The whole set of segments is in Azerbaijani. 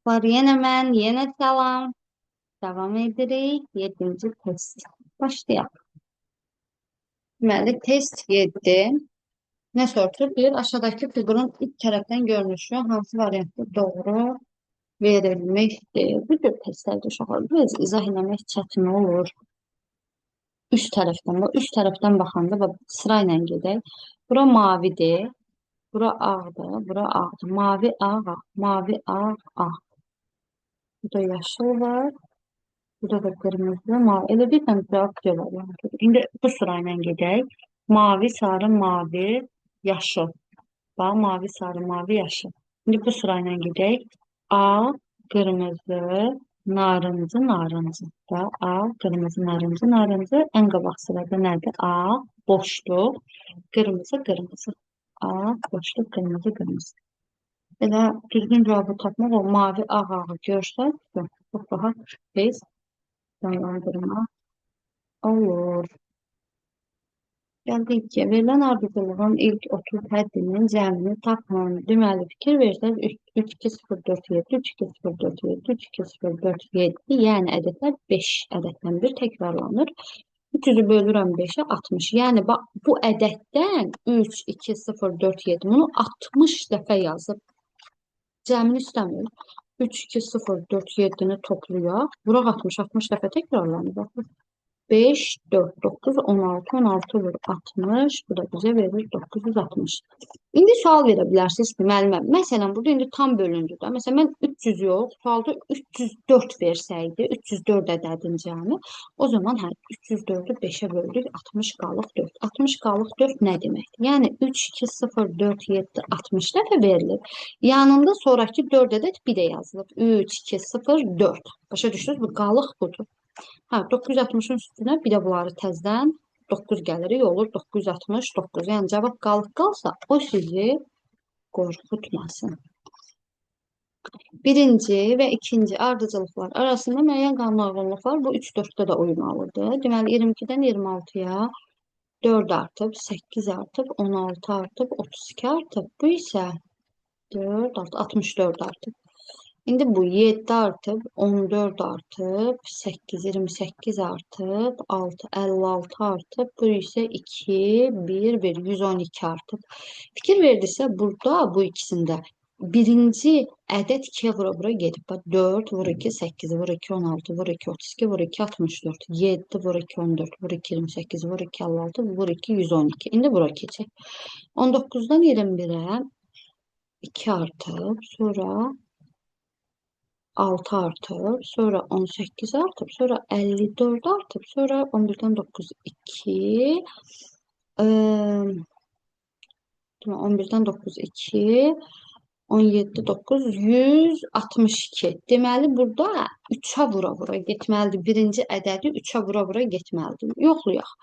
Var yenə mən, yenə salam. Davam edirik. 7-ci test. Başlayaq. Deməli, test 7. Nə sortur? Bir, aşağıdakı fiqurun ilk tərəfdən görünüşü hansı variantda doğru verilmişdir? Bu cür testlərdə uşaqlar biraz izah eləmək çətin olur. Üst tərəfdən, üst tərəfdən baxanda sırayla gedək. Bura mavidir, bura ağdır, bura ağdır. Mavi ağ, ağ, mavi ağ, ağ. Burada yaşıl var. Burada da kırmızı, mavi. Elə bilirəm cavab cavab. İndi bu sırayla gedək. Mavi, sarı, mavi, yaşıl. Bax, mavi, sarı, mavi, yaşıl. İndi bu sırayla gedək. Ağ, qırmızı, narıncı, narıncı. Bax, ağ, qırmızı, narıncı, narıncı. Ən qabaq sırada nədir? Ağ, boşluq, qırmızı, qırmızı. Ağ, boşluq, qırmızı, qırmızı. Elə düzgün cavabı tapmaq o mavi, ağ, ağı görsək, çox rahat biz canlandırma olur. Gəldik ki, verilən ardıcıllığın ilk 30 həddinin cəmini tapın. Deməli, fikir versəz 32047, 32047, 32047, yəni ədədlər 5 ədəddən bir təkrarlanır. 300-ü bölürəm 5-ə 60. Yəni, bu ədəddən 3, 2, 0, 4, 7 bunu 60 dəfə yazıb. Cəmini istəmir. 3, 2, 0, 4, 7-ni toplayaq. Vuraq 60, 60 dəfə təkrarlanır. 5, 4, 9, 16, 16 vur 60. Bu da bizə verir 960. İndi sual verə bilərsiniz ki, müəllimə, məsələn, burada indi tam bölündü də. Məsələn, mən 300 yox, sualda 304 versəydi, 304 ədədin cəmi, o zaman 304-ü 5-ə böldük, 60 qalıq 4. 60 qalıq 4 nə deməkdir? Yəni, 3, 2, 0, 4, 7, 60 dəfə verilir. Yanında sonraki 4 ədəd bir də yazılıb. 3, 2, 0, 4. Başa düşdünüz? Bu qalıq budur. 960-ın üstünə bir də bunları təzdən 9 gəlirik, olur 969. Yəni, cavab qalıq qalsa, o sizi qorxutmasın. Birinci və ikinci ardıcılıqlar arasında müəyyən qanunlarlıq var. Bu 3-4-də də uymalıdır. Deməli, 22-dən 26-ya 4 artıb, 8 artıb, 16 artıb, 32 artıb. Bu isə 4 artıb, 64 artıb. İndi bu 7 artıb, 14 artıb, 8, 28 artıb, 6, 56 artıb, bu isə 2, 1, 1, 112 artıb. Fikir verilirsə, burada bu ikisində birinci ədəd 2-yə vura-vura gedib. 4, vur 2, 8, vur 2, 16, vur 2, 32, vur 2, 64, 7, vur 2, 14, vur 2, 28, vur 2, 56, vur 2, 112. İndi bura keçək. 19-dan 21-ə 2 artıb, sonra 6 artıb, sonra 18 artıb, sonra 54 artıb, sonra 11-dən 9 2, 11-dən 9 2, 17 9 162. Deməli burada 3-ə vura-vura getməlidir. Birinci ədədi 3-ə vura-vura getməlidir. Yoxlayaq.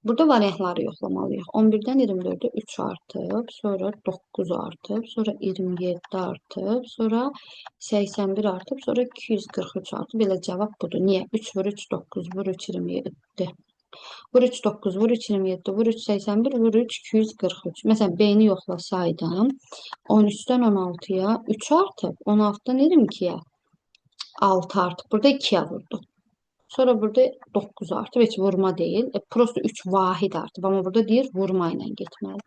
Burada variantları yoxlamalıyıq. 11-dən 24-ə 3 artıb, sonra 9 artıb, sonra 27 artıb, sonra 81 artıb, sonra 243 artıb. Belə cavab budur. Niyə? 3 vur 3 9 vur 3 27. Vur 3 9 vur 3 27 vur 3 81 vur 3 243. Məsələn, B-ni yoxlasaydım 13-dən 16-ya 3 artıb, 16-dan 22-yə 6 artıb. Burada 2-yə vurdu. Sonra burada 9 artıb, heç vurma deyil. Prosta 3 vahid artıb. Amma burada deyir vurma ilə getməli.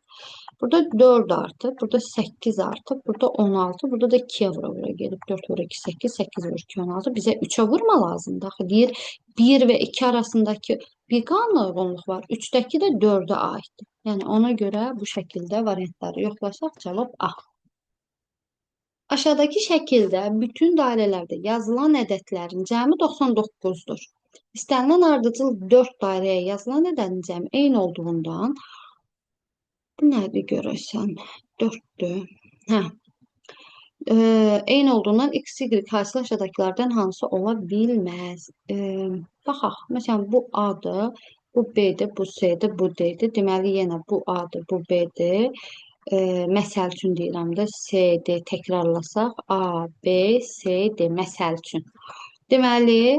Burada 4 artıb, burada 8 artıb, burada 16, burada da 2-yə vura-vura gedib. 4 vur 2, 8, 8 vur 2, 16. Bizə 3-ə vurma lazımdır. Deyir 1 və 2 arasındakı bir qanunluq var. 3-dəki də 4-ə aiddir. Yəni ona görə bu şəkildə variantları yoxlasaq cavab A. Aşağıdakı şəkildə bütün dairələrdə yazılan ədədlərin cəmi 99-dur. İstənilən ardıcıl 4 dairəyə yazılan ədədin cəmi eyni olduğundan, bu nədir görəsən? 4-dür. Eyni olduğundan x, y hasil aşağıdakılardan hansı ola bilməz? Baxaq, məsələn, bu A-dır, bu B-dir, bu C-dir, bu D-dir. Deməli, yenə bu A-dır, bu B-dir. Məsəl üçün deyirəm də, C, D təkrarlasaq, A, B, C, D, məsəl üçün. Deməli,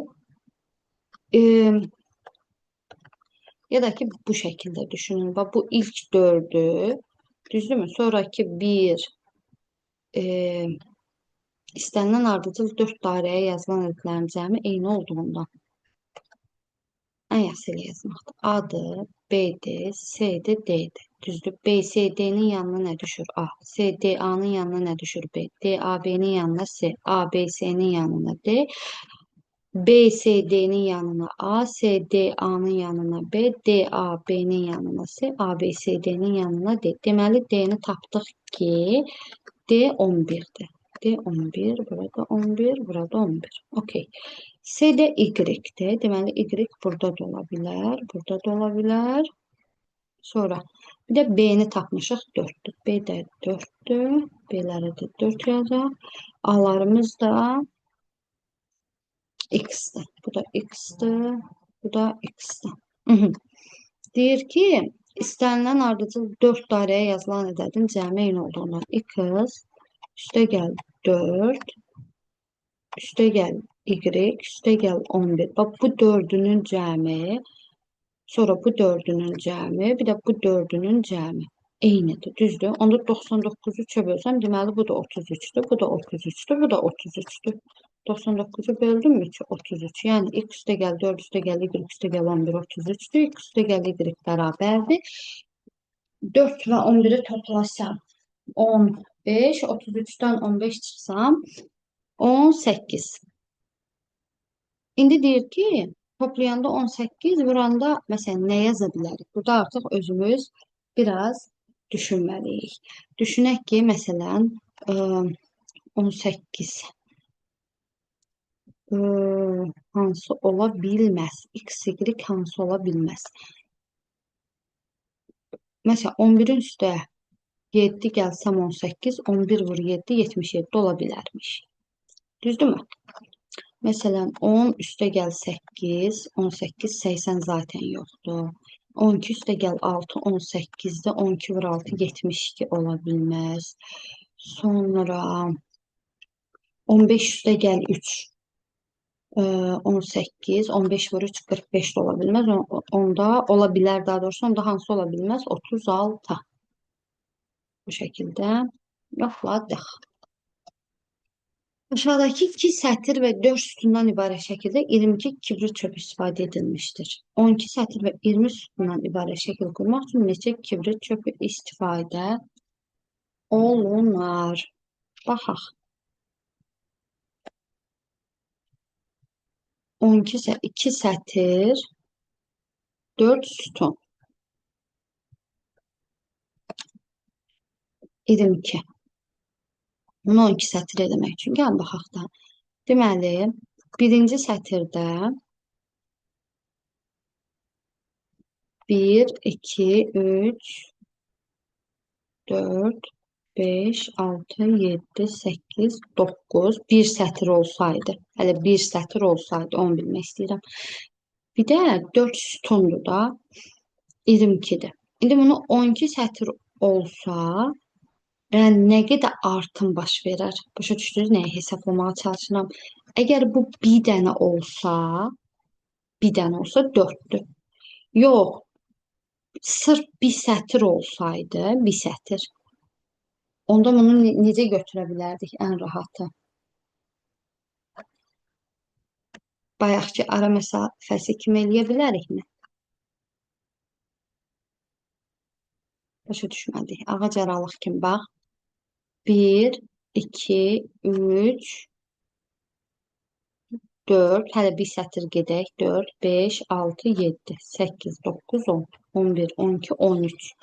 ya da ki, bu şəkildə düşünün. Bax, bu ilk 4-dür, düzdürmü? Sonraki 1, İstənilən ardıcıl 4 dairəyə yazılan ədədlərin cəmi eyni olduğundan. Ən yaxşı elə yazmaqdır. A-dır, B-dir, C-dir, D-dir. Düzdür. B, C, D-nin yanına nə düşür? A. C, D, A-nın yanına nə düşür? B. D, A, B-nin yanına C. A, B, C-nin yanına D. B, C, D-nin yanına A. C, D, A-nın yanına B. D, A, B-nin yanına C. A, B, C, D-nin yanına D. Deməli, D-ni tapdıq ki, D 11'dir. D 11, burada 11, burada 11. Okey. C də Y-dir. Deməli, Y burada da ola bilər, burada da ola bilər. Sonra bir də B-ni tapmışıq 4'dür. B də 4'dür. B-lərə də 4 yazaq. A-larımız da X-dir. Bu da X-dir. Bu da X-dir. Deyir ki, istənilən ardıcıl 4 dairəyə yazılan ədədin cəmi eyni olduğundan X üstəgəl 4 üstəgəl Y üstəgəl 11. Bax, bu dördünün cəmi, sonra bu dördünün cəmi, bir də bu dördünün cəmi eynidir, düzdür? Onda 99'u çöp bölsəm, deməli bu da 33'dür, bu da 33'dür, bu da 33'dür. 99'u böldüm ki 33. Yəni x üstəgəl 4 üstəgəl y üstəgəl 11 33'dür. X üstəgəl y bərabərdir. 4 və 11'i toplasam 15, 33'dən 15 çıxsam 18. İndi deyir ki, toplayanda 18, vuranda məsələn nə yaza bilərik? Burada artıq özümüz biraz düşünməliyik. Düşünək ki, məsələn 18 hansı ola bilməz? X, Y hansı ola bilməz? Məsələn 11'in üstə 7 gəlsəm 18, 11 vur 7, 77 ola bilərmiş. Düzdürmü? Məsələn 10 üstə gəl 8, 18, 80 zaten yoxdur. 12 üstə gəl 6, 18'də 12 vur 6, 72 ola bilməz. Sonra 15 üstə gəl 3, 18, 15 vur 3, 45 də ola bilməz. Onda ola bilər, daha doğrusu onda hansı ola bilməz? 36. Bu şəkildə yoxladıq. Aşağıdaki 2 sətir və 4 sütundan ibarət şəkildə 22 kibrit çöpü istifadə edilmişdir. 12 sətir və 20 sütundan ibarət şəkil qurmaq üçün neçə kibrit çöpü istifadə olunar? Baxaq. 2 sətir, 4 sütun. 22. Bunu 12 sətir eləmək üçün gəlin baxaq da. Deməli, birinci sətirdə 1, 2, 3, 4, 5, 6, 7, 8, 9, bir sətir olsaydı, hələ bir sətir olsaydı, onu bilmək istəyirəm. Bir də 4 sütundur da, 22'dir. İndi bunu 12 sətir olsa, yəni nə qədər artım baş verər? Başa düşdünüz, nəyə hesablamağa çalışıram? Əgər bu bir dənə olsa, 4'dür. Yox, sırf bir sətir olsaydı, bir sətir. Onda bunu necə götürə bilərdik ən rahatı? Bayaqki ara məsafəsi kimi eləyə bilərikmi? Başa düşmədik. Ağac aralıq kimi bax. 1, 2, 3, 4, hələ bir sətir gedək. 4, 5, 6, 7, 8, 9, 10, 11, 12, 13.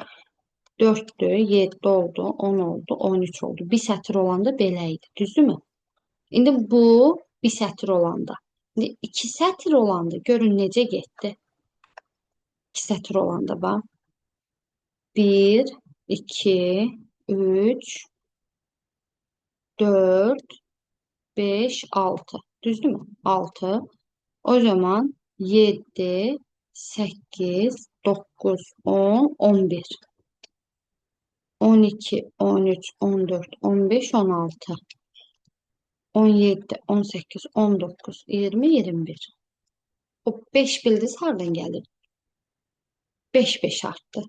4'dür, 7 oldu, 10 oldu, 13 oldu. Bir sətir olanda belə idi, düzdürmü? İndi bu bir sətir olanda. İndi 2 sətir olanda görün necə getdi? 2 sətir olanda bax. 1, 2, 3, 4, 5, 6. Düzdürmü? 6. O zaman 7, 8, 9, 10, 11. 12, 13, 14, 15, 16. 17, 18, 19, 20, 21. O 5 bildiniz hardan gəlir? 5, 5 arttı.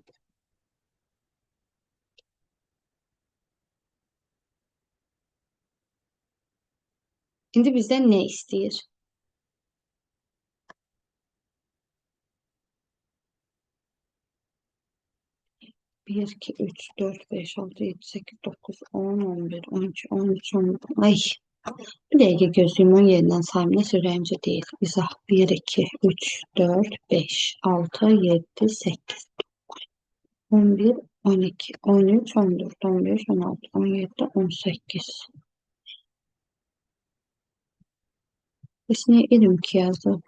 İndi bizden ne istəyir? 1, 2, 3, 4, 5, 6, 7, 8, 9, 10, 11, 12, 13, 14. Ay, bir dəqiqə gözlüyümün yerindən sayım. Nəsə ürəyimcə deyil. İzah. 1, 2, 3, 4, 5, 6, 7, 8, 11, 12, 13, 14, 15, 16, 17, 18. Biz niye 22 yazdı?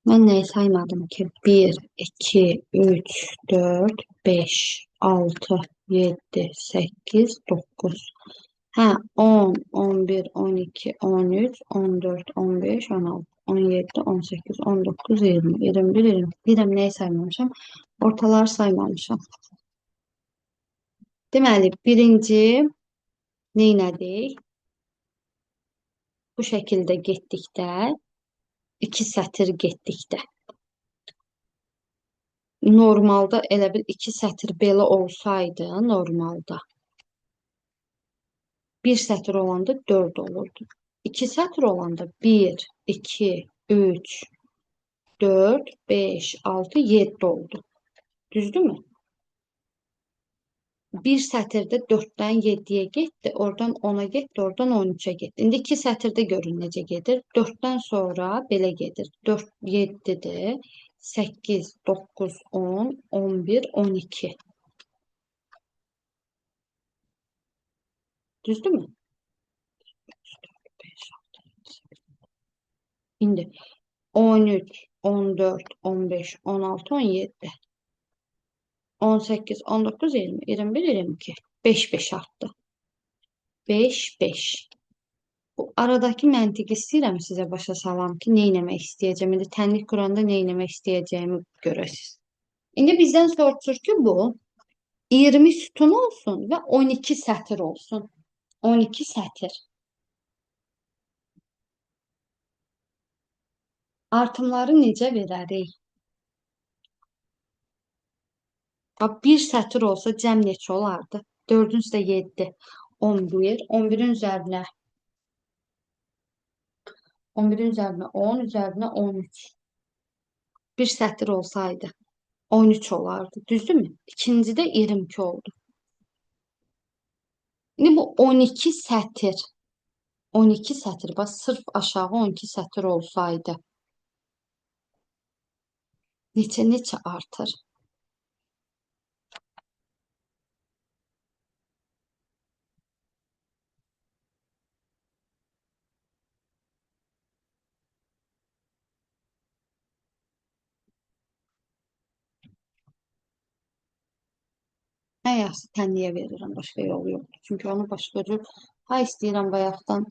Ben neyi saymadım ki? Bir, 2, 3, 4, 5, 6, 7, 8, 9. Ha, 10, 11, 12, 13, 14, 15, 16, 17, 18, 19, 20, 21, 20. Bilirəm neyi saymamışam? Ortalar saymamışam. Deməli, birinci neylədik? Bu şəkildə getdikdə, iki sətir getdikdə. Normalda elə bil iki sətir belə olsaydı, normalda. Bir sətir olanda 4 olurdu. İki sətir olanda 1, 2, 3, 4, 5, 6, 7 oldu. Düzdürmü? Bir sətirdə 4-dən 7-yə getdi, oradan 10-a getdi, oradan 13-ə getdi. İndi iki sətirdə görün necə gedir. 4-dən sonra belə gedir. 4, 7-dir. 8, 9, 10, 11, 12. Düzdürmü? İndi 13, 14, 15, 16, 17, 18, 19, 20, 21, 22. 5, 5 arttı. 5, 5. Bu aradaki məntiqi istəyirəm sizə başa salam ki, nə etmək istəyəcəm. İndi tənlik quranda nə etmək istəyəcəyimi görəsiz. İndi bizdən soruşur ki, bu 20 sütun olsun və 12 sətir olsun. 12 sətir. Artımları necə verərik? Bir sətir olsa cəm neçə olardı? 4-ün üstə 7. 11. 11-in üzərinə 11-in üzərinə 10, üzərinə 13. Bir sətir olsaydı 13 olardı. Düzdürmü? İkincidə 22 oldu. İndi bu 12 sətir. 12 sətir. Bax, sırf aşağı 12 sətir olsaydı neçə artır? Ən yaxşı tənliyə verirəm. Başqa yolu yoxdur. Çünki onu başqa cür ha istəyirəm bayaqdan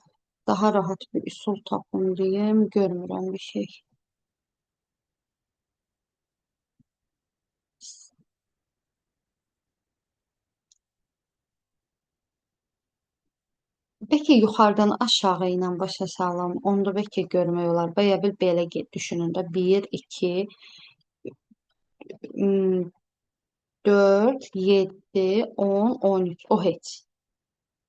daha rahat bir üsul tapım deyim. Görmürəm bir şey. Bəlkə yuxarıdan aşağı ilə başa salım. Onda bəlkə görmək olar. Baya bil belə düşünün də. 1, 2, 4, 7, 10, 13. O heç.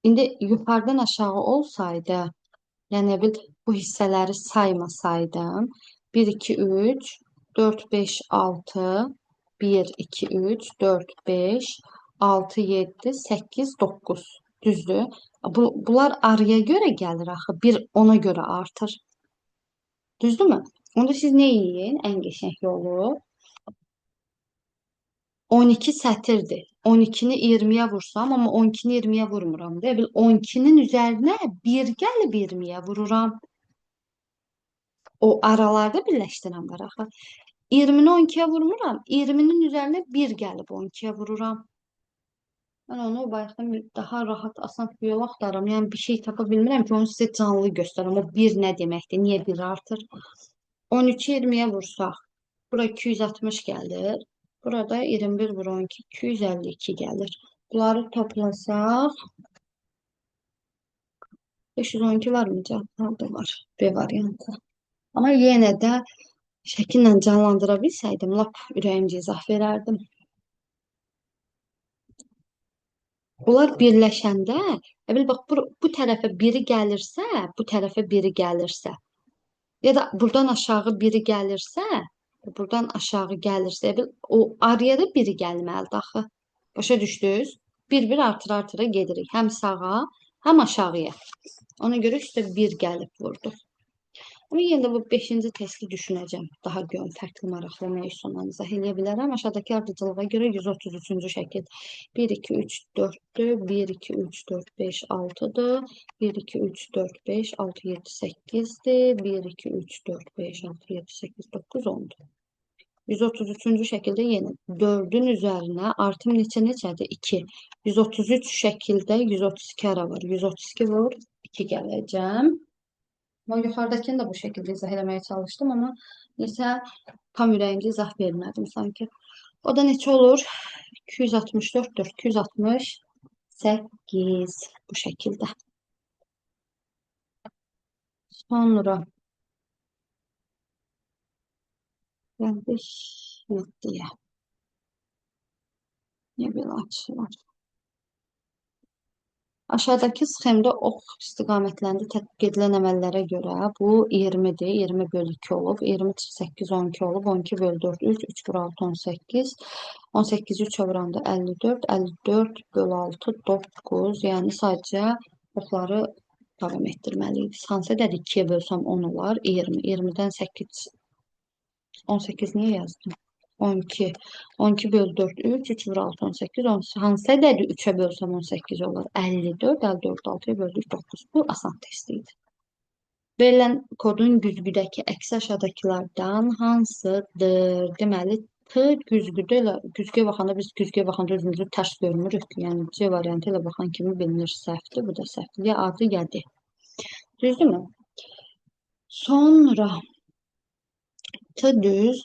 İndi yuxarıdan aşağı olsaydı, yəni bil bu hissələri saymasaydım, 1, 2, 3, 4, 5, 6, 1, 2, 3, 4, 5, 6, 7, 8, 9. Düzdür? Bunlar arıya görə gəlir axı. Bir ona görə artır. Düzdürmü? Onda siz nə eləyin? Ən qəşəng yolu 12 sətirdir. 12-ni 20-yə vursam, amma 12-ni 20-yə vurmuram. Deyə bil 12-nin üzərinə bir gəlib 20-yə vururam. O aralarda birləşdirəm var axı. 20-ni 12-yə vurmuram. 20-nin üzərinə bir gəlib 12-yə vururam. Mən onu bayaqdan daha rahat, asan bir yol axtarıram. Yəni bir şey tapa bilmirəm ki, onu sizə canlı göstərəm. O bir nə deməkdir? Niyə bir artır? 13-ü 20-yə vursaq, bura 260 gəlir. Burada 21 vur 12, 252 gəlir. Bunları toplasaq 512 var mı? Cavabda var. B variantı. Amma yenə də şəkillə canlandıra bilsəydim, lap ürəyimcə izah verərdim. Onlar birləşəndə, bil bax bu tərəfə biri gəlirsə, bu tərəfə biri gəlirsə, ya da buradan aşağı biri gəlirsə, buradan aşağı gəlirsə, bil o araya da biri gəlməlidir axı. Başa düşdünüz? Bir-bir artıra-artıra gedirik. Həm sağa, həm aşağıya. Ona görə üstə bir gəlib vurdu. Ama yine de bu beşinci testi düşüneceğim. Daha farklı maraqlı mövzusuna izah edə bilərəm. Aşağıdakı ardıcılığa göre 133-cü şəkil 1, 2, 3, 4'dür. 1, 2, 3, 4, 5, 6'dır. 1, 2, 3, 4, 5, 6, 7, 8'dir. 1, 2, 3, 4, 5, 6, 7, 8, 9, 10'dur. 133-cü şəkildə yenə 4'ün üzərinə artım neçədir? 2. 133 şəkildə 132 ara var. 132 vur 2 gələcəm. Ama yukarıdakini de bu şekilde izah etmeye çalıştım ama neyse tam ürəyimcə izah vermədim sanki. O da neçə olur? 264, 468 bu şekilde. Sonra geldik 7'ye. Ne bir açılar. Aşağıdakı sxemdə ox istiqamətlərində tətbiq edilən əməllərə görə bu 20-dir. 20 bölü 2 olub. 20 çıxı 8, 12 olub. 12 bölü 4, 3. 3 bölü 6, 18. 18-i 3'ə vuranda 54. 54 bölü 6, 9. Yəni sadəcə oxları davam etdirməliyik. Hansı dədir 2-yə bölsəm 10 olar. 20. 20-dən 8. 18 niyə yazdım? 12. 12 bölü 4, 3. 3 vur 6, 18. 10. Hansı ədədi 3'e bölsəm 18 olur? 54. 54 6'ya böldük 9. Bu asan testiydi. Verilən kodun güzgüdəki əksi aşağıdakılardan hansıdır? Deməli, T güzgüyə baxanda biz güzgüyə baxanda özümüzü tərs görmürük. Yəni C variantı ilə baxan kimi bilinir səhvdir. Bu da səhvdir. Ya adı ya D. Düzdürmü? Sonra T düz.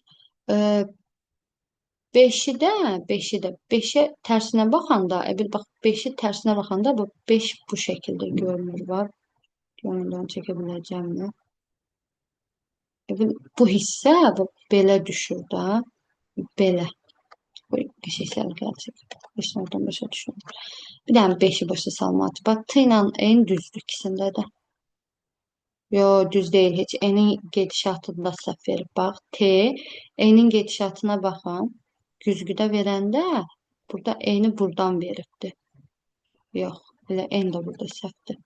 5'e tersine bakanda, bir bak 5'i tersine bakanda bu 5 bu şekilde görünür var. Yönünden çekebileceğim mi? Bu hisse bu belə düşür da. Belə. Bu keşikler gelecek. 5'in oradan 5'e düşür. Bir tane 5'i başa salmadı. Bak T ile en düzdür ikisinde de. Yo düz değil hiç. Enin gedişatında səhv verib. Bax T, E'nin gedişatına baxın. Güzgüdə verəndə burada E'ni buradan veribdi. Yox, elə N də burada səhvdir.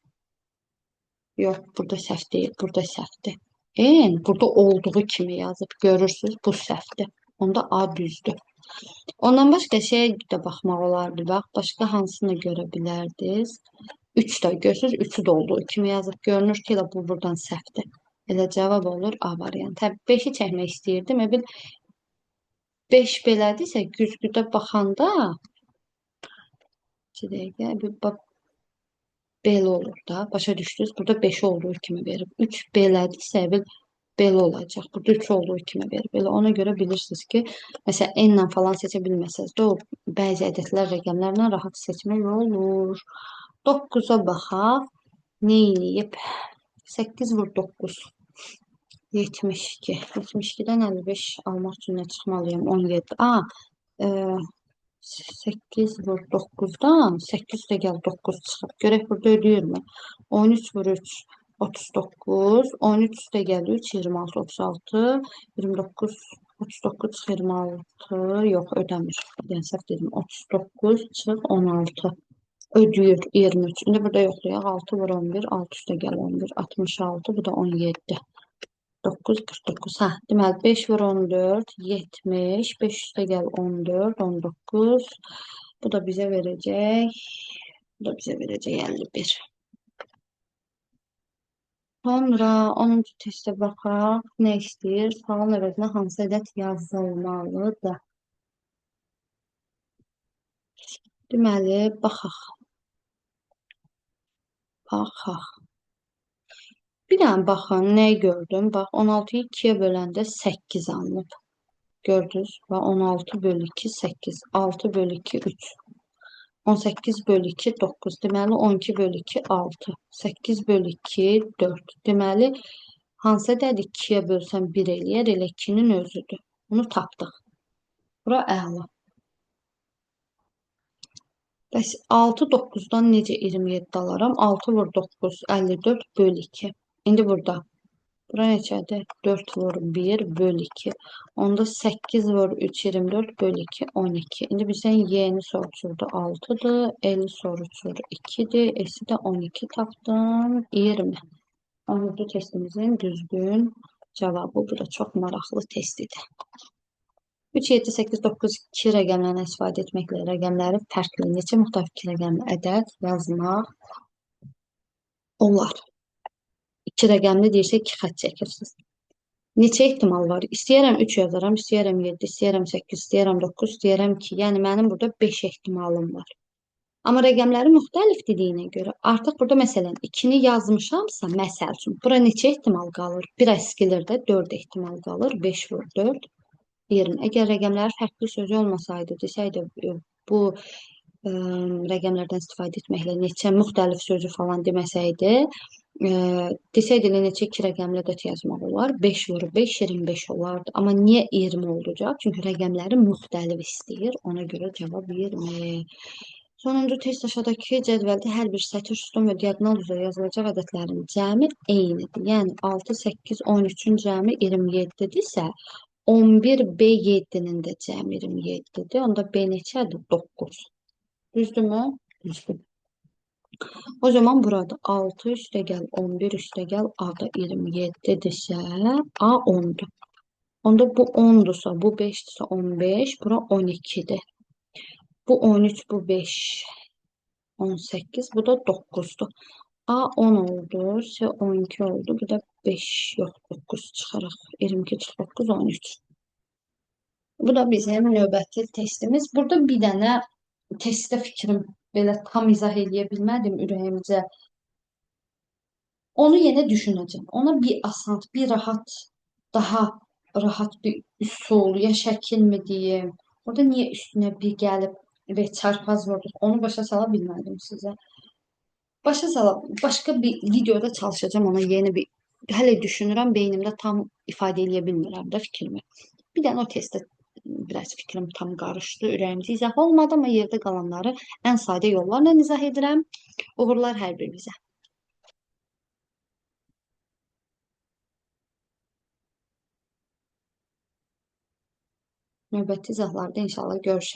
Yox, burada səhv deyil, burada səhvdir. N burada olduğu kimi yazıb görürsüz, bu səhvdir. Onda A düzdür. Ondan başqa şeyə də baxmaq olardı. Bax, başqa hansını görə bilərdiniz? 3 də görürsüz, 3'ü də olduğu kimi yazıb görünür ki, elə bu buradan səhvdir. Elə cavab olur A variantı. Təbii 5'i çəkmək istəyirdim. 5 belədirsə, güzgüdə baxanda bir bax belə olur da. Başa düşdünüz? Burada 5 olduğu kimi verib. 3 belədirsə, belə olacaq. Burada 3 olduğu kimi verib. Elə ona görə bilirsiniz ki, məsələn, n ilə falan seçə bilməsəniz də o bəzi ədədlər rəqəmlərlə rahat seçmək olur. 9'a baxaq. Nə eləyib? 8 vur 9. 72. 72'den 55 almaq üçün nə çıxmalıyım? 17. E, 8 vur 9'dan 8 de gel 9 çıxıb. Görək burada ödəyir mi? 13 vur 3 39. 13 de gel 3 26 36 29 39 çıx 26. Yox ödəmir. Yəni səhv dedim. 39 çıx 16. Ödəyir 23. İndi burada yoxlayaq. 6 vur 11. 6 üstə gəl 11. 66. Bu da 17. 9, 49. Hə, deməli 5 vur 14, 70. 5 üstə gəl 14, 19. Bu da bizə verəcək. Bu da bizə verəcək 51. Sonra 10-cu testə baxaq. Nə istəyir? Sualın əvəzinə hansı ədəd yazılmalıdır? Deməli, baxaq. Baxaq. Bir dənə baxın, nə gördüm? Bax, 16'yı 2'yə böləndə 8 alınıb. Gördünüz? Və 16 bölü 2, 8. 6 bölü 2, 3. 18 bölü 2, 9. Deməli, 12 bölü 2, 6. 8 bölü 2, 4. Deməli, hansı ədədi 2'yə bölsəm 1 eləyər? Elə 2'nin özüdür. Bunu tapdıq. Bura əla. Bəs 6 9-dan necə 27 alaram? 6 vur 9, 54 böl 2. İndi burada. Bura neçədir? 4 vur 1 böl 2. Onda 8 vur 3, 24 böl 2, 12. İndi bizdən y'ni soruşurdu 6'dır. L'ni soruşur 2'dir. S'i də 12 tapdım. 20. 10. testimizin düzgün cevabı. Bu da çok maraqlı test idi. 3, 7, 8, 9, 2 rəqəmlərini istifadə etməklə rəqəmlərin fərqli neçə müxtəlif iki rəqəmli ədəd yazmaq olar. 2 rəqəmli deyirsə 2 xətt çəkirsiniz. Neçə ehtimal var? İstəyərəm 3 yazaram, istəyərəm 7, istəyərəm 8, istəyərəm 9, istəyərəm 2. Yəni mənim burada 5 ehtimalım var. Amma rəqəmləri müxtəlif dediyinə görə artıq burada məsələn 2-ni yazmışamsa, məsəl üçün bura neçə ehtimal qalır? Bir əskilir də 4 ehtimal qalır. 5 vur 4 20. Əgər rəqəmlər fərqli sözü olmasaydı, desəydi bu rəqəmlərdən istifadə etməklə neçə müxtəlif sözü falan deməsəydi, desəydi neçə iki rəqəmli ədəd yazmaq olar? 5 vur 5 25 olardı. Amma niyə 20 olacaq? Çünki rəqəmləri müxtəlif istəyir. Ona görə cavab 20. Sonuncu test aşağıdakı cədvəldə hər bir sətr, sütun və diaqonal üzrə yazılacaq ədədlərin cəmi eynidir. Yəni 6, 8, 13-ün cəmi 27-dirsə, 11B7'nin də cəmi 27'dir. Onda B neçədir? 9. Düzdürmü? Düzdür. O zaman burada 6 üstəgəl 11 üstəgəl A da 27'dirsə, A 10'dur. Onda bu 10'dursa, bu 5'dirsə 15, bura 12'dir. Bu 13, bu 5, 18, bu da 9'dur. A 10 oldu, S 12 oldu, bu da 5, yox 9 çıxaraq. 22 çıx 9, 13. Bu da bizim növbəti testimiz. Burada bir dənə testdə fikrim belə tam izah edə bilmədim ürəyimcə. Onu yenə düşünəcəm. Ona bir asan, bir rahat, daha rahat bir üsul ya şəkil mi deyim? Orada niyə üstünə bir gəlib və çarpaz vurduq? Onu başa sala bilmədim sizə. Başa sala, başqa bir videoda çalışacağım ona yeni bir. Hələ düşünürəm, beynimdə tam ifadə edə bilmirəm də fikrimi. Bir dənə o testdə biraz fikrim tam qarışdı, ürəyimdə izah olmadı, amma yerdə qalanları ən sadə yollarla izah edirəm. Uğurlar hər birinizə. Növbəti izahlarda inşallah görüşərik.